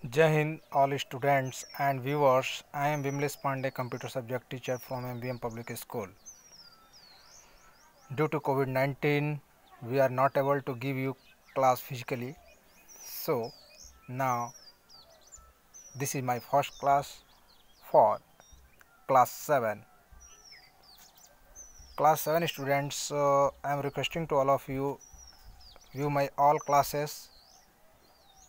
Jai Hind, all students and viewers. I am Vimlesh Pandey, computer subject teacher from MBM Public School. Due to COVID-19, we are not able to give you class physically. So now this is my first class for class 7. Class 7 students, I am requesting to all of you view my all classes,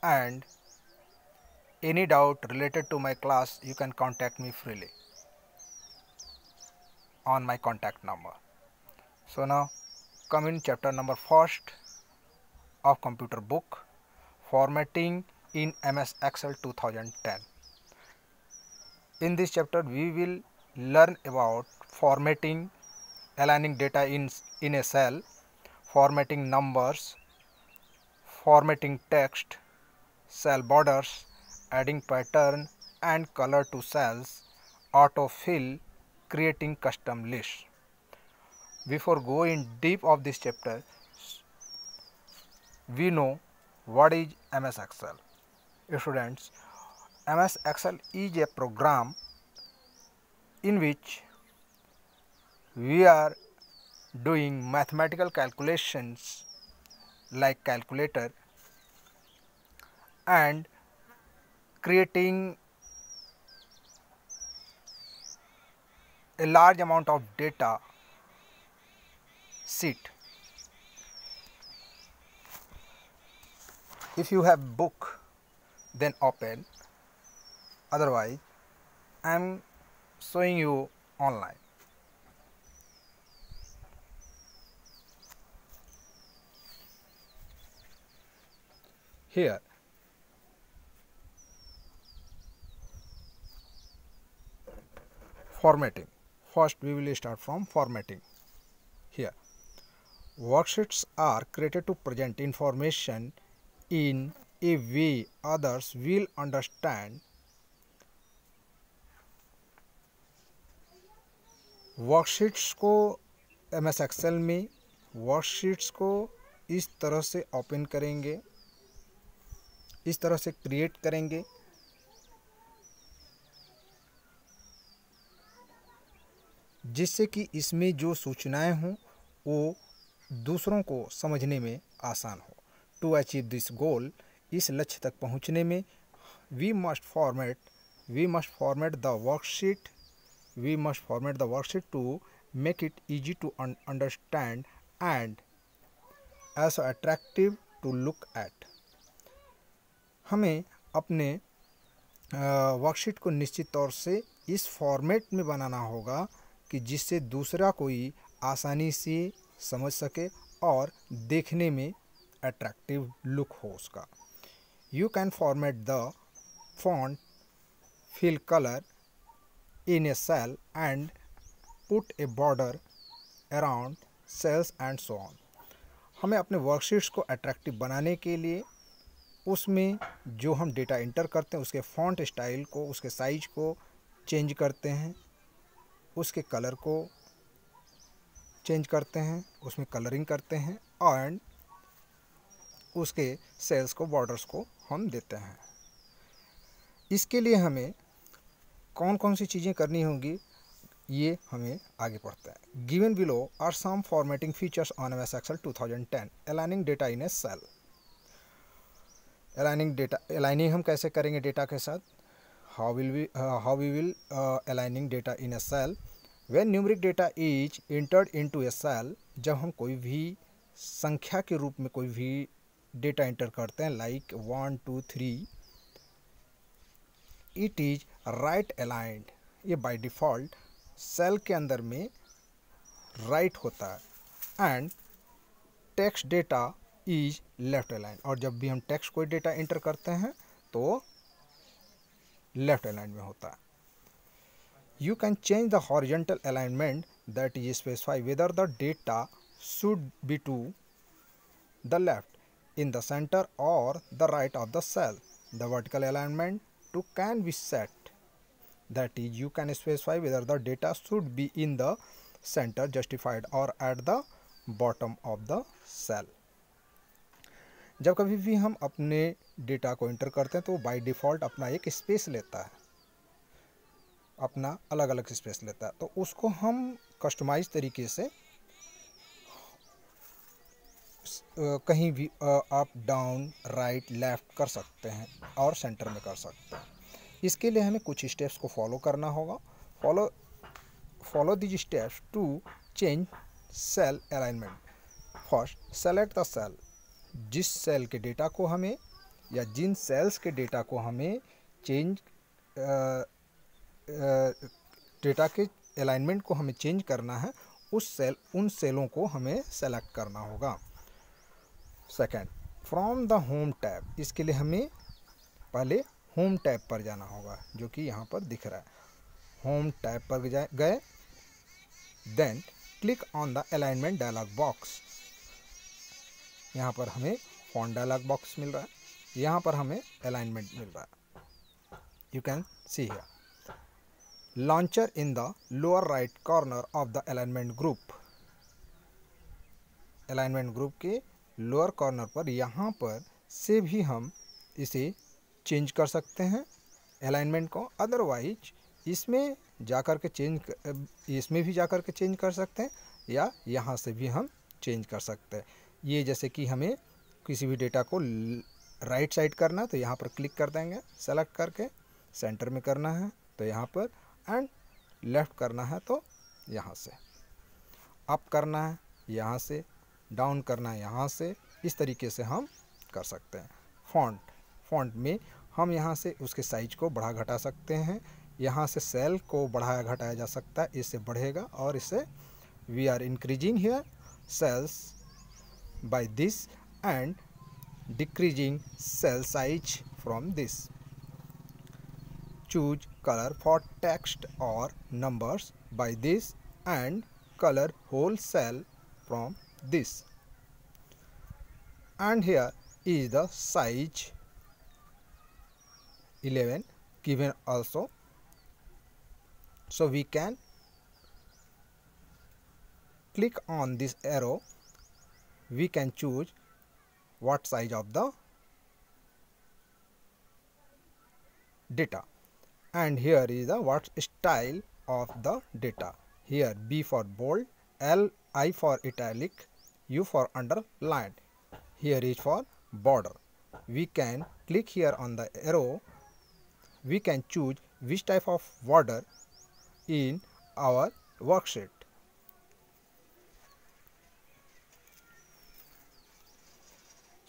and any doubt related to my class you can contact me freely on my contact number. So now come in chapter number first of computer book, formatting in MS Excel 2010. In this chapter we will learn about formatting, aligning data in a cell, formatting numbers, formatting text, cell borders, adding pattern and color to cells, autofill, creating custom lists. Before going deep of this chapter, we know what is MS Excel. Students, MS Excel is a program in which we are doing mathematical calculations like calculator and creating a large amount of data sheet. If you have book, then open, otherwise I am showing you online. Here formatting. First we will start from formatting. Here worksheets are created to present information in a way others will understand. Worksheets को MS Excel में worksheets को इस तरह से open करेंगे, इस तरह से क्रिएट करेंगे जिससे कि इसमें जो सूचनाएं हों वो दूसरों को समझने में आसान हो. टू अचीव दिस गोल, इस लक्ष्य तक पहुंचने में we must format the worksheet to make it easy to understand and also attractive to look at. हमें अपने वर्कशीट को निश्चित तौर से इस फॉर्मेट में बनाना होगा कि जिससे दूसरा कोई आसानी से समझ सके और देखने में अट्रैक्टिव लुक हो उसका. You can format the font, fill colour in a cell and put a border around cells and so on. हमें अपने वर्कशीट्स को अट्रैक्टिव बनाने के लिए उसमें जो हम डेटा इंटर करते हैं उसके फॉन्ट स्टाइल को, उसके साइज को चेंज करते हैं, उसके कलर को चेंज करते हैं, उसमें कलरिंग करते हैं और उसके सेल्स को, बॉर्डर्स को हम देते हैं. इसके लिए हमें कौन कौन सी चीज़ें करनी होंगी ये हमें आगे पढ़ते हैं. Given below are some formatting features on MS Excel 2010. Aligning data in a cell. Aligning हम कैसे करेंगे डेटा के साथ? How we will aligning data in a cell. When numeric data is entered into a cell, जब हम कोई भी संख्या के रूप में कोई भी डेटा एंटर करते हैं like 1 2 3, it is right aligned. ये बाय डिफ़ॉल्ट सेल के अंदर में राइट होता है. And text data is left aligned. और जब भी हम टेक्स्ट कोई डेटा एंटर करते हैं तो लेफ्ट अलाइंड में होता है. You can change the horizontal alignment that is specify whether the data should be to the left, in the centre और the right of the cell. The vertical alignment to can be set, that is you can specify whether the data should be in the center, justified or at the bottom of the cell. जब कभी भी हम अपने data को inter करते हैं तो by default अपना एक स्पेस लेता है, अपना अलग अलग स्पेस लेता है, तो उसको हम कस्टमाइज तरीके से कहीं भी अप डाउन राइट लेफ़्ट कर सकते हैं और सेंटर में कर सकते हैं। इसके लिए हमें कुछ स्टेप्स को फॉलो करना होगा। Follow these steps to change cell alignment. First, select the cell. जिस सेल के डेटा को हमें या जिन सेल्स के डेटा को हमें चेंज डेटा के अलाइनमेंट को हमें चेंज करना है, उन सेलों को हमें सेलेक्ट करना होगा। Second, from the home tab. इसके लिए हमें पहले होम टैब पर जाना होगा, जो कि यहाँ पर दिख रहा है। होम टैब पर गए, then click on the alignment dialog box. यहाँ पर हमें फॉन्ट डायलॉग बॉक्स मिल रहा है, यहाँ पर हमें अलाइनमेंट मिल रहा है। You can see here launcher in the lower right corner of the alignment group. Alignment group के लोअर कॉर्नर पर यहाँ पर से भी हम इसे चेंज कर सकते हैं अलाइनमेंट को। अदरवाइज इसमें जाकर के इसमें भी जाकर के चेंज कर सकते हैं, या यहाँ से भी हम चेंज कर सकते हैं। ये जैसे कि हमें किसी भी डेटा को राइट साइड करना है तो यहाँ पर क्लिक कर देंगे सेलेक्ट करके, सेंटर में करना है तो यहाँ पर, एंड लेफ़्ट करना है तो यहाँ से, अप करना है यहाँ से, डाउन करना है यहाँ से। इस तरीके से हम कर सकते हैं। फॉन्ट में हम यहाँ से उसके साइज को बढ़ा घटा सकते हैं। यहाँ से सेल को बढ़ाया घटाया जा सकता है, इससे बढ़ेगा और इससे we are increasing here cells by this and decreasing cell size from this. Choose color for text or numbers by this and color whole cell from this. And here is the size 11 given also, so we can click on this arrow. We can choose what size of the data, and here is the what style of the data. Here B for bold, I for italic, U for underline. Here is for border. We can click here on the arrow. We can choose which type of border in our worksheet.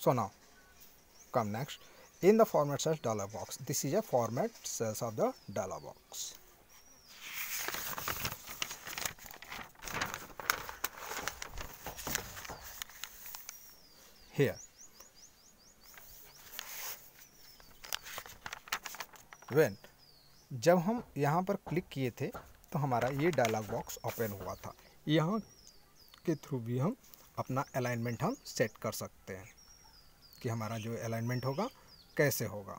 So now come next in the format cells dialog box. This is a format cells of the dialog box. Here when जब हम यहाँ पर click किए थे तो हमारा ये dialogue box open हुआ था। यहाँ के थ्रू भी हम अपना अलाइनमेंट हम सेट कर सकते हैं कि हमारा जो अलाइनमेंट होगा कैसे होगा।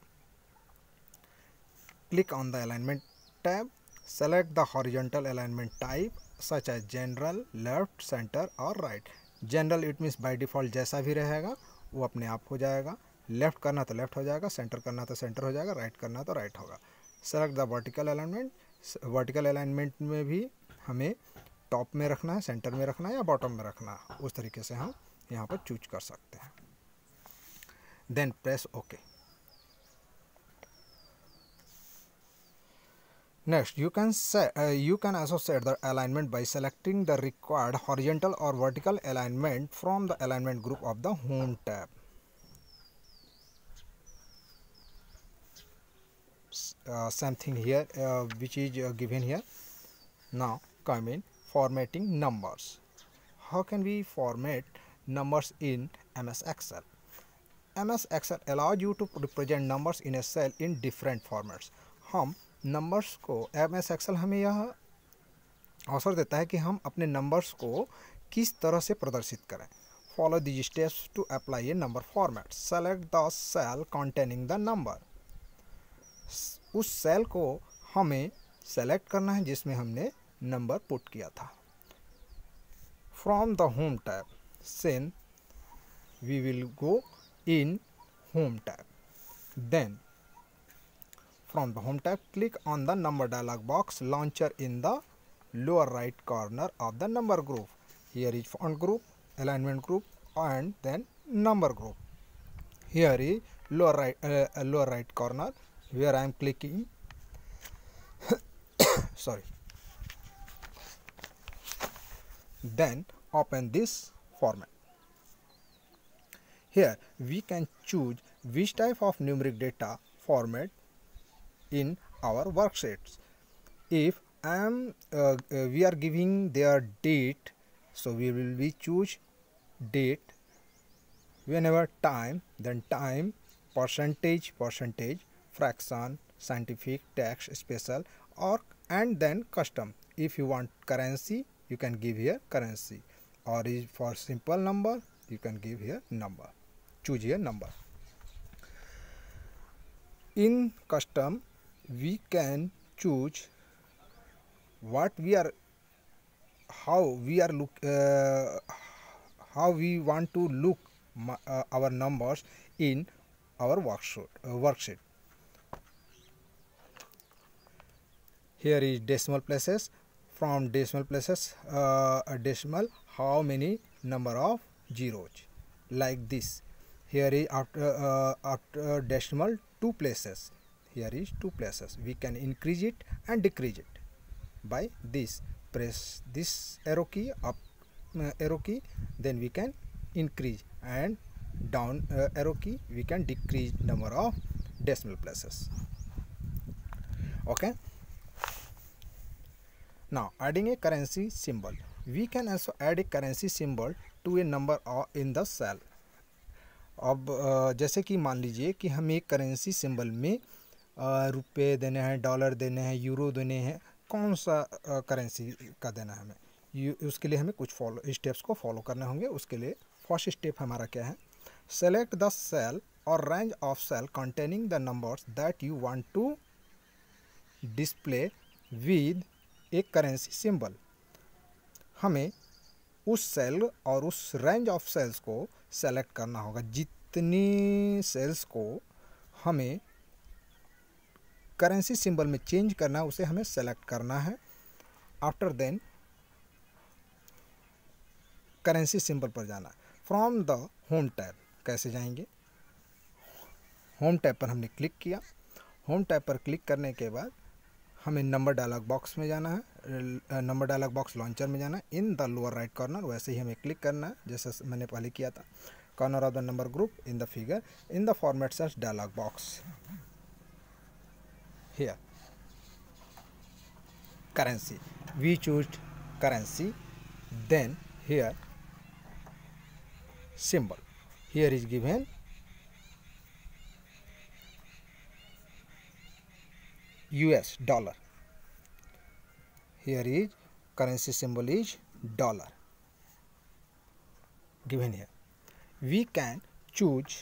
Click on the alignment tab, select the horizontal alignment type such as general, left, centre और right. General it means by default जैसा भी रहेगा वो अपने आप हो जाएगा। लेफ़्ट करना तो लेफ़्ट हो जाएगा, सेंटर करना तो सेंटर हो जाएगा, राइट करना तो राइट होगा। Select the vertical alignment. Vertical alignment में भी हमें टॉप में रखना है, सेंटर में रखना है या बॉटम में रखना है, उस तरीके से हम यहाँ पर चूज कर सकते हैं। Then press OK. Next, you can also set the alignment by selecting the required horizontal or vertical alignment from the alignment group of the Home tab. Same thing here, which is given here. Now come in formatting numbers. How can we format numbers in MS Excel? MS Excel allows you to represent numbers in a cell in different formats. हम numbers को MS Excel हमें यह अवसर देता है कि हम अपने नंबर्स को किस तरह से प्रदर्शित करें। Follow these steps to apply a number format. Select the cell containing the number. उस सेल को हमें सेलेक्ट करना है जिसमें हमने नंबर पुट किया था। From the Home tab, then we will go in Home tab. Then from the Home tab, click on the Number dialog box launcher in the lower right corner of the Number group. Here is Font group, Alignment group, and then Number group. Here is lower right corner where I am clicking. Sorry. Then open this format. Here we can choose which type of numeric data format in our worksheets. If we are giving their date, so we will choose date. Whenever time, then time, percentage, fraction, scientific, text, special, or and then custom. If you want currency, you can give here currency, or is for simple number, you can give here number. Choose here number. In custom, we can choose what we are, how we want to look our numbers in our worksheet. Here is decimal places. From decimal places, a decimal, how many number of zeros, like this. Here is after decimal 2 places. Here is 2 places. We can increase it and decrease it by this. Press this arrow key, up arrow key, then we can increase, and down arrow key we can decrease number of decimal places. Okay. Now adding a currency symbol. We can also add a currency symbol to a number in the cell. अब जैसे कि मान लीजिए कि हम एक currency symbol में रुपए देने हैं, डॉलर देने हैं, यूरो देने हैं, कौन सा करेंसी का देना है हमें, उसके लिए हमें कुछ स्टेप्स को फॉलो करने होंगे. उसके लिए फर्स्ट स्टेप हमारा क्या है, सेलेक्ट द सेल और range of cell containing the numbers that you want to display with a currency symbol. हमें उस सेल और उस रेंज ऑफ सेल्स को सेलेक्ट करना होगा. जितनी सेल्स को हमें करेंसी सिंबल में चेंज करना है उसे हमें सेलेक्ट करना है. आफ्टर देन करेंसी सिंबल पर जाना. फ्रॉम द होम टैब कैसे जाएंगे, होम टैब पर हमने क्लिक किया. होम टैब पर क्लिक करने के बाद हमें नंबर डायलॉग बॉक्स में जाना है, नंबर डायलॉग बॉक्स लॉन्चर में जाना है. इन द लोअर राइट कॉर्नर वैसे ही हमें क्लिक करना है जैसे मैंने पहले किया था. Corner of the number group in the figure in the format search dialog box. Here currency, we choose currency. Then here symbol. Here is given US dollar. Here is currency symbol is dollar given here. We can choose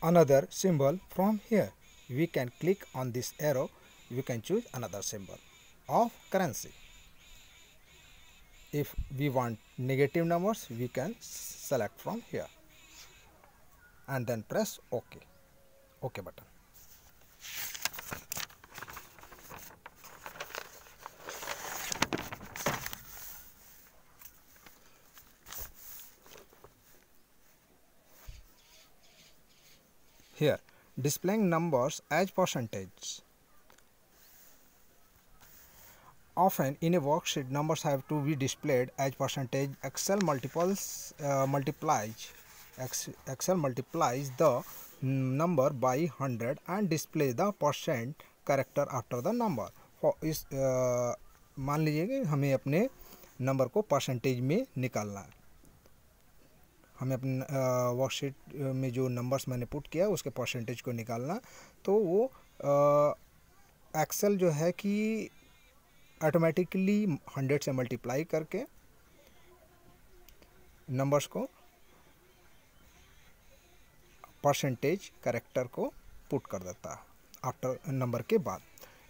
another symbol from here. We can click on this arrow. We can choose another symbol of currency. If we want negative numbers, we can select from here and then press OK. OK button. Here, displaying numbers as percentage. Often in a worksheet, numbers have to be displayed as percentage. Excel multiplies the number by 100 and display the percent character after the number. For इस मान लीजिए कि हमें अपने number को percentage में निकालना है. हमें अपने वर्कशीट में जो नंबर्स मैंने पुट किया उसके परसेंटेज को निकालना. तो वो एक्सेल जो है कि ऑटोमेटिकली 100 से मल्टीप्लाई करके नंबर्स को परसेंटेज कैरेक्टर को पुट कर देता है आफ्टर नंबर के बाद.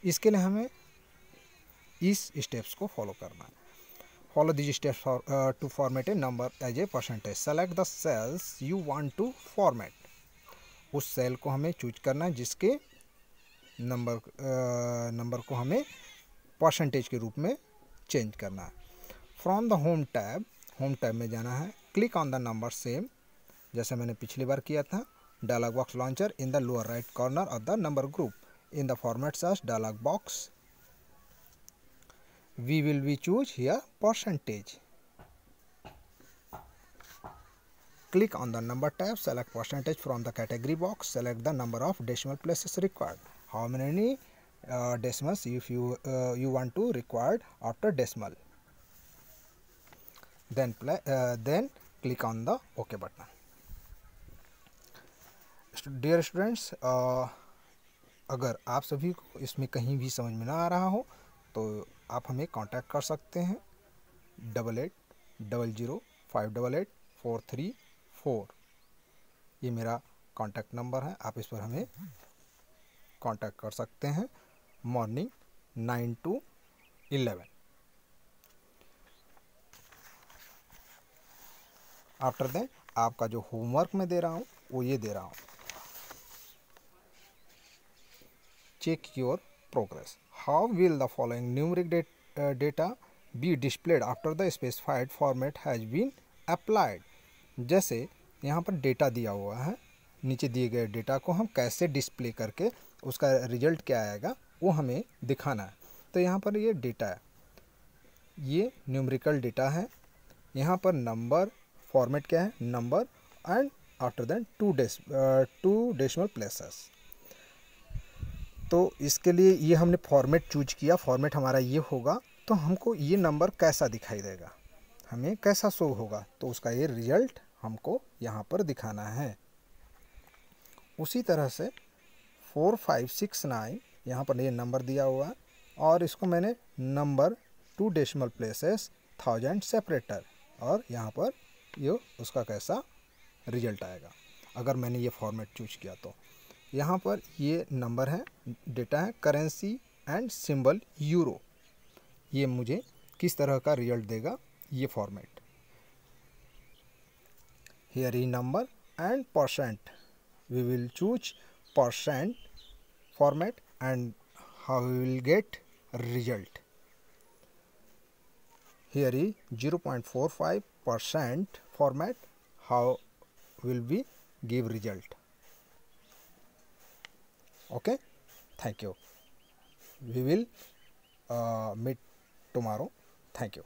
इसके लिए हमें इस स्टेप्स को फॉलो करना है. follow these steps to format a number as a percentage. Select the cells you want to format. उस सेल को हमें चूज करना है जिसके नंबर को हमें परसेंटेज के रूप में चेंज करना है. फ्रॉम द होम टैब में जाना है. Click on the number same, जैसे मैंने पिछली बार किया था. Dialog box launcher in the lower right corner of the number group. In the format search dialog box we will be choose here percentage. Click on the number tab, select percentage from the category box, select the number of decimal places required. How many decimals if you want to required after decimal. Then click on the OK button. Dear students, अगर आप सभी को इसमें कहीं भी समझ में ना आ रहा हो तो आप हमें कांटेक्ट कर सकते हैं 8800588434. ये मेरा कांटेक्ट नंबर है, आप इस पर हमें कांटेक्ट कर सकते हैं. Morning 9 to 11. आफ्टर दैट आपका जो होमवर्क मैं दे रहा हूँ वो ये दे रहा हूँ. Check your progress. How will the following numeric data be displayed after the specified format has been applied? जैसे यहाँ पर डेटा दिया हुआ है, नीचे दिए गए डेटा को हम कैसे डिस्प्ले करके उसका रिजल्ट क्या आएगा वो हमें दिखाना है. तो यहाँ पर ये डेटा है, ये न्यूमेरिकल डेटा है. यहाँ पर नंबर फॉर्मेट क्या है, number and after that 2 decimal places. तो इसके लिए ये हमने फॉर्मेट चूज किया. फॉर्मेट हमारा ये होगा तो हमको ये नंबर कैसा दिखाई देगा, हमें कैसा शो होगा, तो उसका ये रिजल्ट हमको यहाँ पर दिखाना है. उसी तरह से 4569 यहाँ पर ये नंबर दिया हुआ है और इसको मैंने नंबर 2 डेसिमल प्लेसेस 1000 सेपरेटर और यहाँ पर ये उसका कैसा रिजल्ट आएगा अगर मैंने ये फॉर्मेट चूज किया. तो यहाँ पर ये नंबर है, डेटा है, करेंसी एंड सिंबल यूरो. ये मुझे किस तरह का रिजल्ट देगा ये format. Here is number and percent. We will choose percent format and how we will get result. Here is 0.45% format. How will we give result. Okay, thank you. We will meet tomorrow. Thank you.